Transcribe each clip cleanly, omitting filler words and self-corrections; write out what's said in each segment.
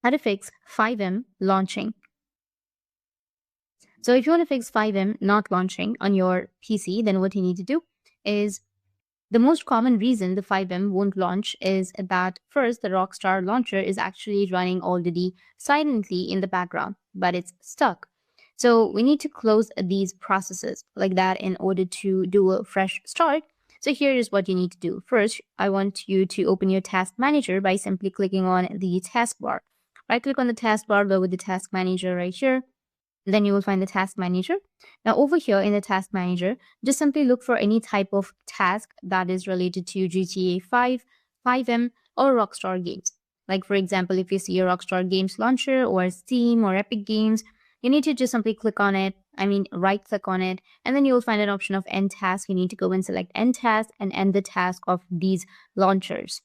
How to fix FiveM launching. So if you want to fix FiveM not launching on your PC, then what you need to do is the most common reason the FiveM won't launch is that first, the Rockstar launcher is actually running already silently in the background, but it's stuck. So we need to close these processes like that in order to do a fresh start. So here is what you need to do. First, I want you to open your task manager by simply clicking on the taskbar. Right click on the taskbar, go with the task manager right here. Then you will find the task manager. Now over here in the task manager, just simply look for any type of task that is related to GTA 5, FiveM, or Rockstar Games. Like for example, if you see a Rockstar Games Launcher or Steam or Epic Games, you need to just simply click on it. Right click on it, and then you will find an option of end task. You need to go and select end task and end the task of these launchers.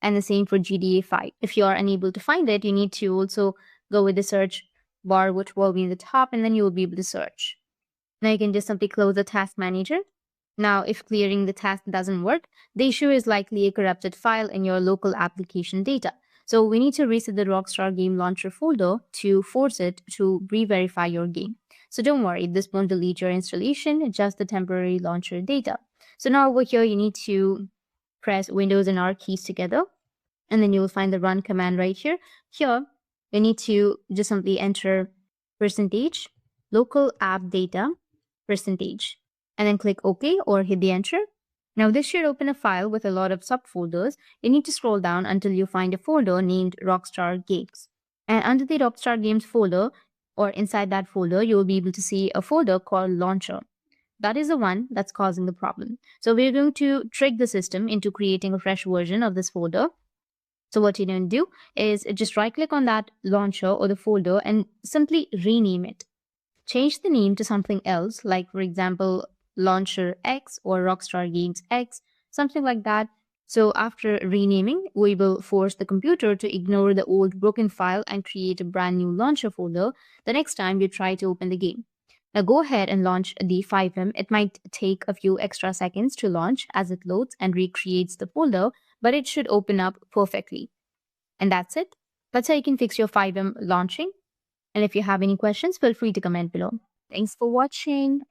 And the same for GTA 5. If you are unable to find it, you need to also go with the search bar, which will be in the top, and then you will be able to search. Now you can just simply close the task manager. Now, if clearing the task doesn't work, the issue is likely a corrupted file in your local application data. So we need to reset the Rockstar Game Launcher folder to force it to re-verify your game. So don't worry, this won't delete your installation, just the temporary launcher data. So now over here, you need to press Windows and R keys together, and then you will find the run command right here. Here, you need to just simply enter percentage, local app data, percentage, and then click OK or hit the enter. Now this should open a file with a lot of subfolders. You need to scroll down until you find a folder named Rockstar Games. And under the Rockstar Games folder, or inside that folder, you will be able to see a folder called Launcher. That is the one that's causing the problem. So we're going to trick the system into creating a fresh version of this folder. So what you're going to do is just right click on that launcher or the folder and simply rename it. Change the name to something else, like for example, Launcher X or Rockstar Games X, something like that. So after renaming, we will force the computer to ignore the old broken file and create a brand new launcher folder the next time you try to open the game. Now go ahead and launch the FiveM. It might take a few extra seconds to launch as it loads and recreates the folder, but it should open up perfectly. And that's it. That's how you can fix your FiveM launching. And if you have any questions, feel free to comment below. Thanks for watching.